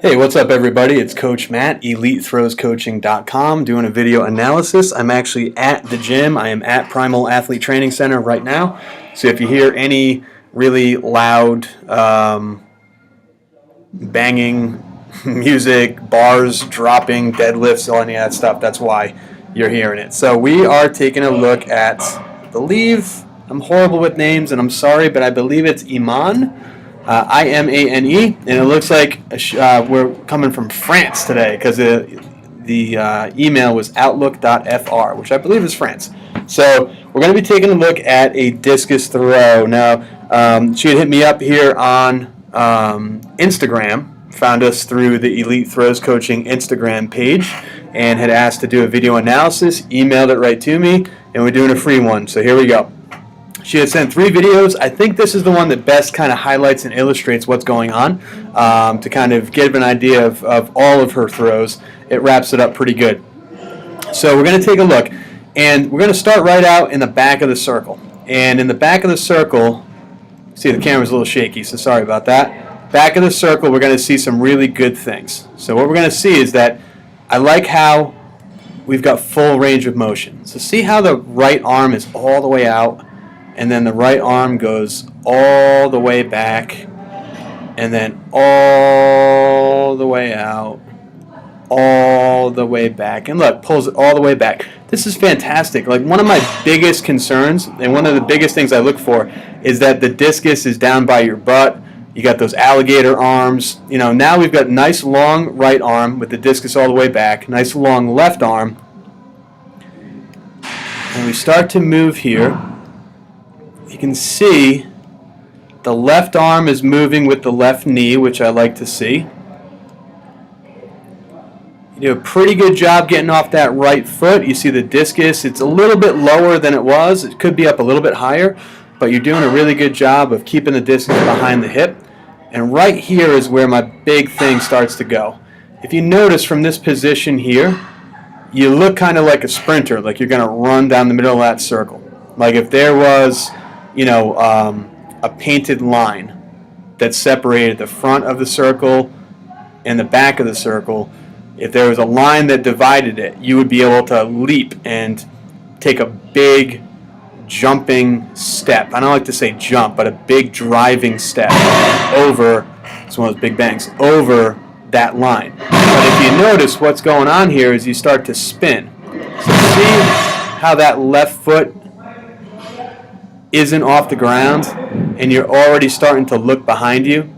Hey, what's up everybody? It's Coach Matt, EliteThrowsCoaching.com, doing a video analysis. I'm actually at the gym. I am at Primal Athlete Training Center right now. So if you hear any really loud banging music, bars dropping, deadlifts, all any of that stuff, that's why you're hearing it. So we are taking a look at, I believe, I'm horrible with names and I'm sorry, but I believe it's Imane. Imane, and it looks like we're coming from France today because the email was outlook.fr, which I believe is France. So we're going to be taking a look at a discus throw. Now, she had hit me up here on Instagram, found us through the Elite Throws Coaching Instagram page, and had asked to do a video analysis, emailed it right to me, and we're doing a free one. So here we go. She had sent 3 videos. I think this is the one that best kind of highlights and illustrates what's going on to kind of give an idea of all of her throws. It wraps it up pretty good. So we're going to take a look, and we're going to start right out in the back of the circle. And in the back of the circle, see the camera's a little shaky, so sorry about that. Back of the circle, we're going to see some really good things. So what we're going to see is that I like how we've got full range of motion. So see how the right arm is all the way out, and then the right arm goes all the way back, and then all the way out, all the way back, and look, pulls it all the way back. This is fantastic. Like, one of my biggest concerns, and one of the biggest things I look for, is that the discus is down by your butt. You got those alligator arms. You know, now we've got nice long right arm with the discus all the way back, nice long left arm, and we start to move here. You can see the left arm is moving with the left knee, which I like to see. You do a pretty good job getting off that right foot. You see the discus, it's a little bit lower than it was. It could be up a little bit higher, but you're doing a really good job of keeping the discus behind the hip. And right here is where my big thing starts to go. If you notice from this position here, you look kind of like a sprinter, like you're going to run down the middle of that circle. Like if there was, you know, a painted line that separated the front of the circle and the back of the circle, if there was a line that divided it, you would be able to leap and take a big jumping step. I don't like to say jump, but a big driving step over, it's one of those big bangs, over that line. But if you notice, what's going on here is you start to spin. So see how that left foot isn't off the ground and you're already starting to look behind you?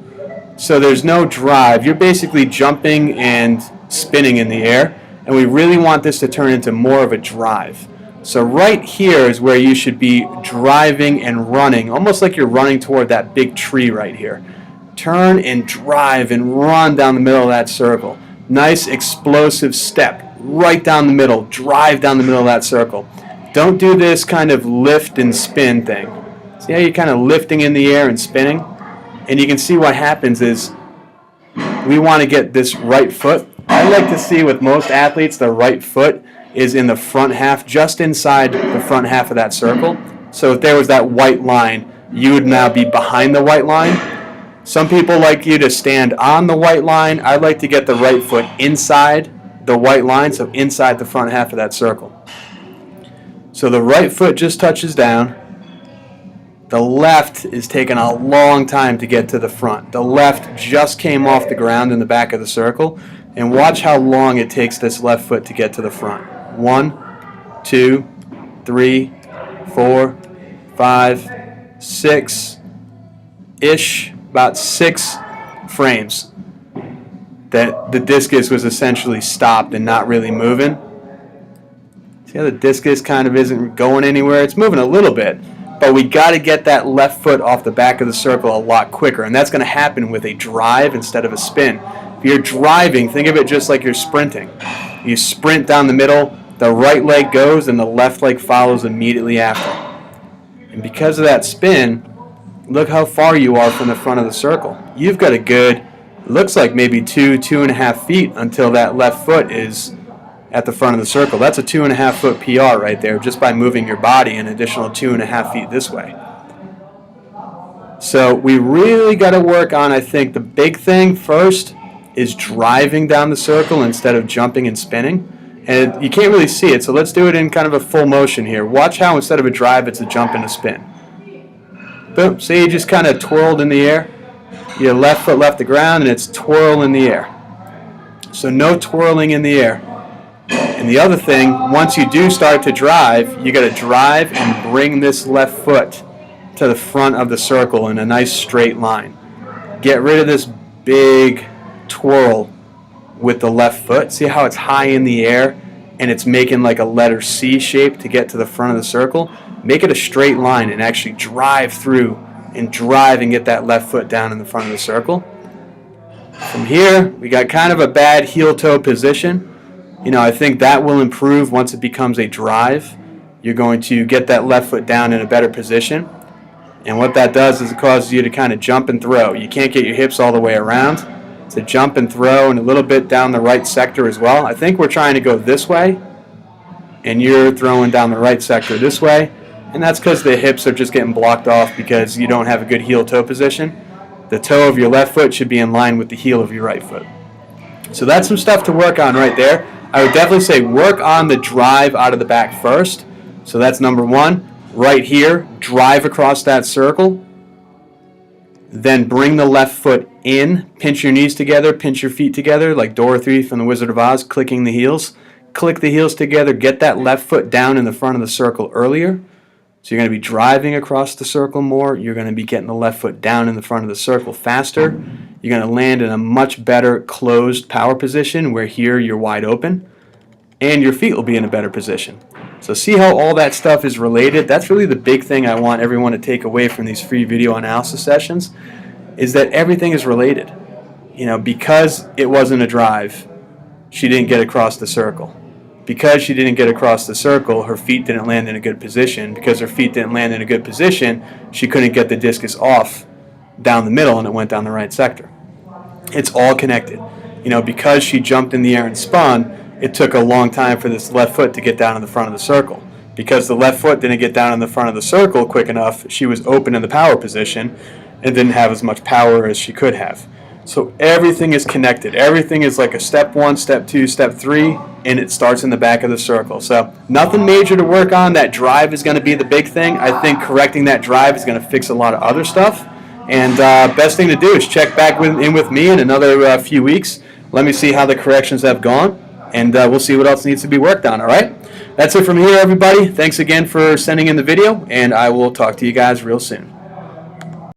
So there's no drive. You're basically jumping and spinning in the air, and we really want this to turn into more of a drive. So right here is where you should be driving and running, almost like you're running toward that big tree right here. Turn and drive and run down the middle of that circle. Nice explosive step right down the middle. Drive down the middle of that circle. Don't do this kind of lift and spin thing. See how you're kind of lifting in the air and spinning? And you can see what happens is we want to get this right foot. I like to see with most athletes the right foot is in the front half, just inside the front half of that circle. So if there was that white line, you would now be behind the white line. Some people like you to stand on the white line. I like to get the right foot inside the white line, so inside the front half of that circle. So the right foot just touches down. The left is taking a long time to get to the front. The left just came off the ground in the back of the circle. And watch how long it takes this left foot to get to the front. 1, 2, 3, 4, 5, 6-ish, about 6 frames that the discus was essentially stopped and not really moving. See how the discus kind of isn't going anywhere? It's moving a little bit, but we got to get that left foot off the back of the circle a lot quicker, and that's going to happen with a drive instead of a spin. If you're driving, think of it just like you're sprinting. You sprint down the middle, the right leg goes, and the left leg follows immediately after. And because of that spin, look how far you are from the front of the circle. You've got a good, looks like maybe 2.5 feet until that left foot is at the front of the circle. That's a 2.5 foot PR right there, just by moving your body an additional 2.5 feet this way. So we really got to work on, I think, the big thing first is driving down the circle instead of jumping and spinning. And you can't really see it, so let's do it in kind of a full motion here. Watch how instead of a drive, it's a jump and a spin. Boom. See, you just kind of twirled in the air. Your left foot left the ground, and it's twirl in the air. So no twirling in the air. And the other thing, once you do start to drive, you got to drive and bring this left foot to the front of the circle in a nice straight line. Get rid of this big twirl with the left foot. See how it's high in the air and it's making like a letter C shape to get to the front of the circle? Make it a straight line and actually drive through and drive and get that left foot down in the front of the circle. From here, we got kind of a bad heel-toe position. You know, I think that will improve once it becomes a drive. You're going to get that left foot down in a better position. And what that does is it causes you to kind of jump and throw. You can't get your hips all the way around. It's a jump and throw and a little bit down the right sector as well. I think we're trying to go this way, and you're throwing down the right sector this way. And that's because the hips are just getting blocked off because you don't have a good heel-toe position. The toe of your left foot should be in line with the heel of your right foot. So that's some stuff to work on right there. I would definitely say work on the drive out of the back first. So that's number one. Right here, drive across that circle. Then bring the left foot in, pinch your knees together, pinch your feet together, like Dorothy from The Wizard of Oz, clicking the heels. Click the heels together, get that left foot down in the front of the circle earlier. So you're going to be driving across the circle more. You're going to be getting the left foot down in the front of the circle faster. You're going to land in a much better closed power position where here you're wide open. And your feet will be in a better position. So see how all that stuff is related? That's really the big thing I want everyone to take away from these free video analysis sessions, is that everything is related. You know, because it wasn't a drive, she didn't get across the circle. Because she didn't get across the circle, her feet didn't land in a good position. Because her feet didn't land in a good position, she couldn't get the discus off down the middle and it went down the right sector. It's all connected. You know, because she jumped in the air and spun, it took a long time for this left foot to get down in the front of the circle. Because the left foot didn't get down in the front of the circle quick enough, she was open in the power position and didn't have as much power as she could have. So everything is connected. Everything is like a step 1, step 2, step 3, and it starts in the back of the circle. So nothing major to work on. That drive is going to be the big thing. I think correcting that drive is going to fix a lot of other stuff. And best thing to do is check back in with me in another few weeks. Let me see how the corrections have gone. And we'll see what else needs to be worked on, all right? That's it from here, everybody. Thanks again for sending in the video, and I will talk to you guys real soon.